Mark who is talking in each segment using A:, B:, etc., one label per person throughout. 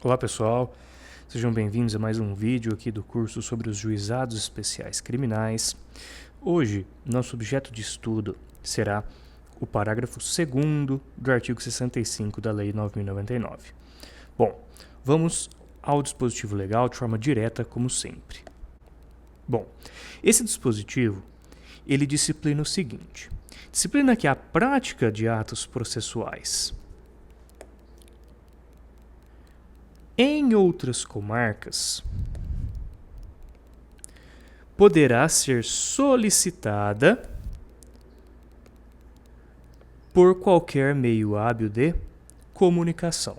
A: Olá pessoal, sejam bem-vindos a mais um vídeo aqui do curso sobre os juizados especiais criminais. Hoje, nosso objeto de estudo será o parágrafo 2º do artigo 65 da Lei 9.099. Bom, vamos ao dispositivo legal de forma direta, como sempre. Bom, esse dispositivo, ele disciplina o seguinte: disciplina que a prática de atos processuais em outras comarcas poderá ser solicitada por qualquer meio hábil de comunicação.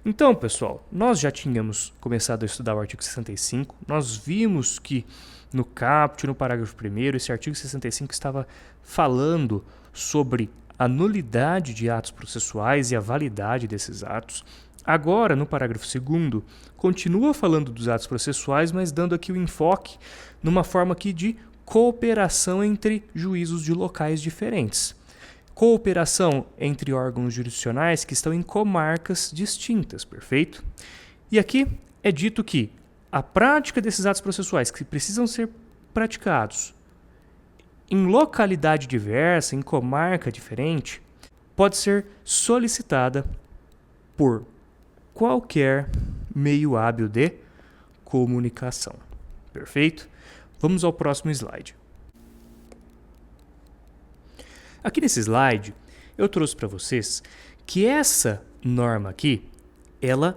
A: Então, pessoal, nós já tínhamos começado a estudar o artigo 65, nós vimos que no caput, no parágrafo 1º, esse artigo 65 estava falando sobre a nulidade de atos processuais e a validade desses atos. Agora, no parágrafo 2º, continua falando dos atos processuais, mas dando aqui o enfoque numa forma aqui de cooperação entre juízos de locais diferentes. Cooperação entre órgãos jurisdicionais que estão em comarcas distintas, perfeito? E aqui é dito que a prática desses atos processuais que precisam ser praticados em localidade diversa, em comarca diferente, pode ser solicitada por qualquer meio hábil de comunicação. Perfeito? Vamos ao próximo slide. Aqui nesse slide, eu trouxe para vocês que essa norma aqui, ela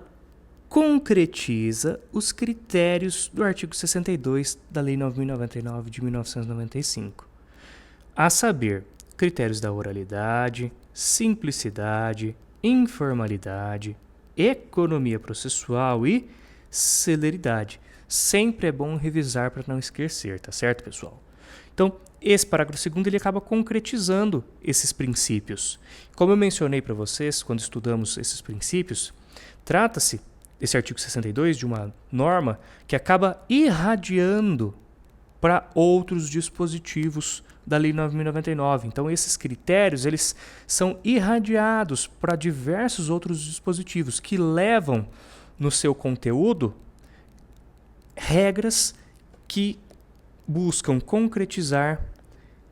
A: concretiza os critérios do artigo 62 da Lei 9.099 de 1995. A saber, critérios da oralidade, simplicidade, informalidade, economia processual e celeridade. Sempre é bom revisar para não esquecer, tá certo, pessoal? Então, esse parágrafo 2º ele acaba concretizando esses princípios. Como eu mencionei para vocês quando estudamos esses princípios, trata-se, esse artigo 62, de uma norma que acaba irradiando para outros dispositivos da Lei 9.099. Então, esses critérios eles são irradiados para diversos outros dispositivos que levam no seu conteúdo regras que buscam concretizar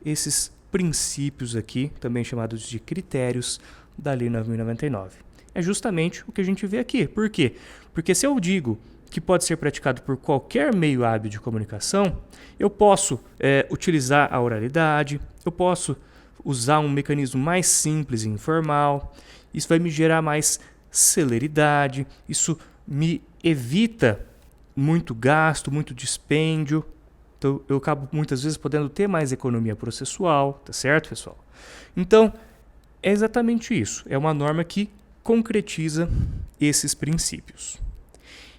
A: esses princípios aqui, também chamados de critérios da Lei 9.099. É justamente o que a gente vê aqui. Por quê? Porque se eu digo que pode ser praticado por qualquer meio hábil de comunicação, eu posso utilizar a oralidade, eu posso usar um mecanismo mais simples e informal, isso vai me gerar mais celeridade, isso me evita muito gasto, muito dispêndio, então eu acabo muitas vezes podendo ter mais economia processual, tá certo, pessoal? Então, é exatamente isso, é uma norma que concretiza esses princípios.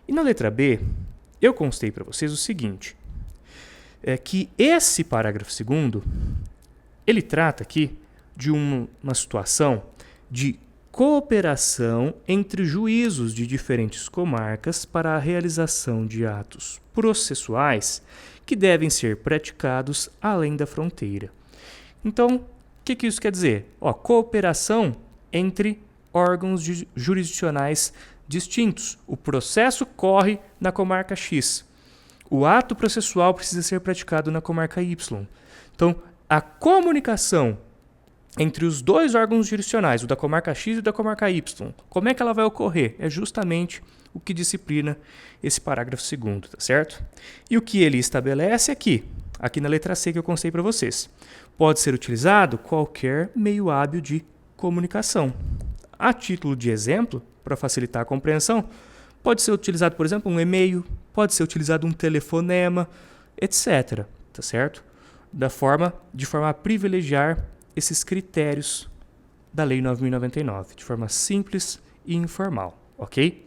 A: E na letra B, eu constei para vocês o seguinte, é que esse parágrafo 2º, ele trata aqui de uma situação de cooperação entre juízos de diferentes comarcas para a realização de atos processuais que devem ser praticados além da fronteira. Então, o que isso quer dizer? Cooperação entre órgãos jurisdicionais distintos. O processo corre na comarca X. O ato processual precisa ser praticado na comarca Y. Então, a comunicação entre os dois órgãos jurisdicionais, o da comarca X e o da comarca Y, como é que ela vai ocorrer? É justamente o que disciplina esse parágrafo 2º, tá certo? E o que ele estabelece aqui na letra C que eu constei para vocês. Pode ser utilizado qualquer meio hábil de comunicação. A título de exemplo, para facilitar a compreensão, pode ser utilizado, por exemplo, um e-mail, pode ser utilizado um telefonema, etc. Tá certo? De forma a privilegiar esses critérios da Lei 9.099, de forma simples e informal, ok?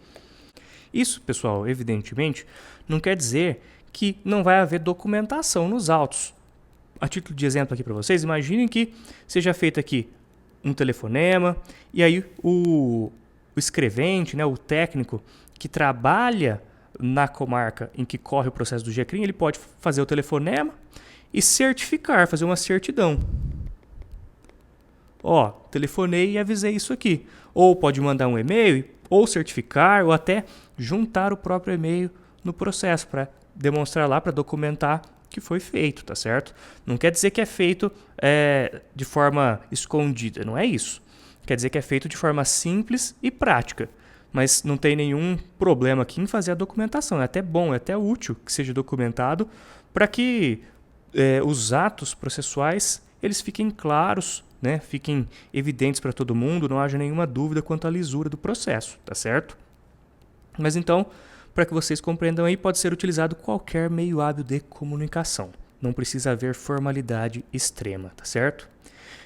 A: Isso, pessoal, evidentemente, não quer dizer que não vai haver documentação nos autos. A título de exemplo aqui para vocês, imaginem que seja feito aqui um telefonema e aí o escrevente, né, o técnico que trabalha na comarca em que corre o processo do GECRIM, ele pode fazer o telefonema e certificar, fazer uma certidão. ó, telefonei e avisei isso aqui. Ou pode mandar um e-mail, ou certificar, ou até juntar o próprio e-mail no processo para demonstrar lá, para documentar que foi feito, tá certo? Não quer dizer que é feito de forma escondida, não é isso. Quer dizer que é feito de forma simples e prática, mas não tem nenhum problema aqui em fazer a documentação. É até bom, é até útil que seja documentado para que os atos processuais eles fiquem claros, né? Fiquem evidentes para todo mundo, não haja nenhuma dúvida quanto à lisura do processo, tá certo? Mas então, para que vocês compreendam aí, pode ser utilizado qualquer meio hábil de comunicação. Não precisa haver formalidade extrema, tá certo?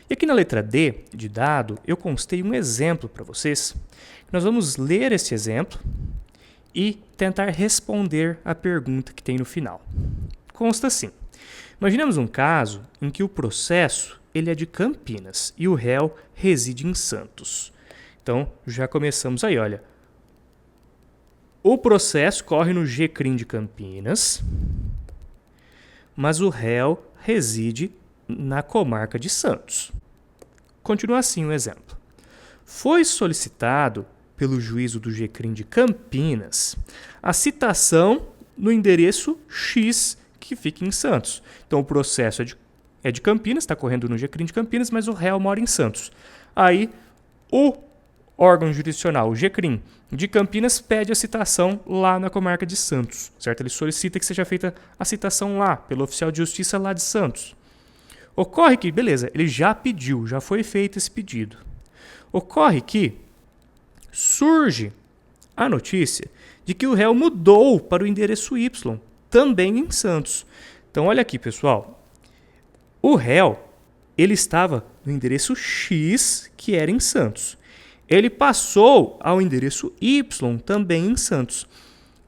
A: E aqui na letra D de dado, eu constei um exemplo para vocês. Nós vamos ler esse exemplo e tentar responder a pergunta que tem no final. Consta assim. Imaginemos um caso em que o processo ele é de Campinas e o réu reside em Santos. Então, já começamos aí, olha. O processo corre no GCRIM de Campinas, mas o réu reside na comarca de Santos. Continua assim o exemplo. Foi solicitado pelo juízo do GCRIM de Campinas a citação no endereço X que fica em Santos. Então o processo é de Campinas, está correndo no GCRIM de Campinas, mas o réu mora em Santos. Aí o órgão jurisdicional, o GCRIM de Campinas, pede a citação lá na comarca de Santos, certo? Ele solicita que seja feita a citação lá, pelo oficial de justiça lá de Santos. Ocorre que, beleza, ele já pediu, já foi feito esse pedido. Ocorre que surge a notícia de que o réu mudou para o endereço Y, também em Santos. Então, olha aqui, pessoal. O réu, ele estava no endereço X, que era em Santos. Ele passou ao endereço Y, também em Santos.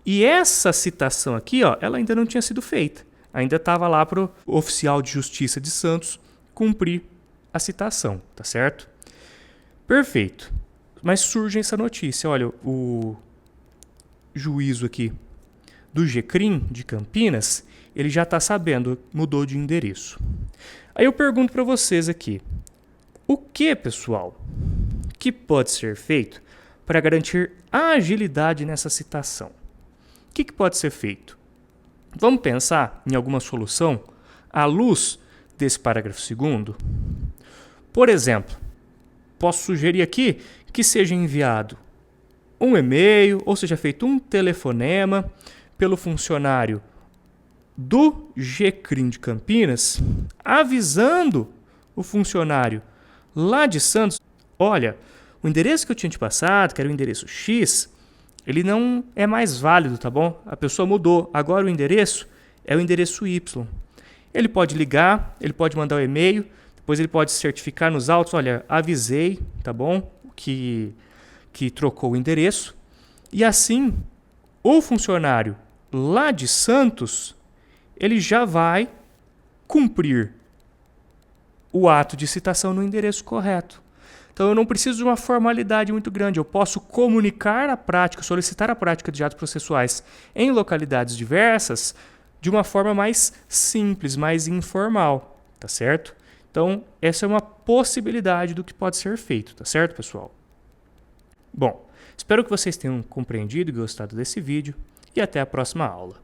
A: E essa citação aqui, ó, ela ainda não tinha sido feita. Ainda estava lá para o oficial de justiça de Santos cumprir a citação, tá certo? Perfeito. Mas surge essa notícia, olha, o juízo aqui do GCRIM de Campinas, ele já está sabendo, mudou de endereço. Aí eu pergunto para vocês aqui, o que, pessoal, que pode ser feito para garantir a agilidade nessa citação? O que pode ser feito? Vamos pensar em alguma solução à luz desse parágrafo 2º? Por exemplo, posso sugerir aqui que seja enviado um e-mail ou seja feito um telefonema pelo funcionário do GCRIM de Campinas, avisando o funcionário lá de Santos, olha, o endereço que eu tinha te passado, que era o endereço X, ele não é mais válido, tá bom? A pessoa mudou. Agora o endereço é o endereço Y. Ele pode ligar, ele pode mandar um e-mail, depois ele pode certificar nos autos, olha, avisei, tá bom? Que trocou o endereço. E assim, o funcionário lá de Santos, ele já vai cumprir o ato de citação no endereço correto. Então eu não preciso de uma formalidade muito grande, eu posso comunicar a prática, solicitar a prática de atos processuais em localidades diversas de uma forma mais simples, mais informal, tá certo? Então essa é uma possibilidade do que pode ser feito, tá certo, pessoal? Bom, espero que vocês tenham compreendido e gostado desse vídeo e até a próxima aula.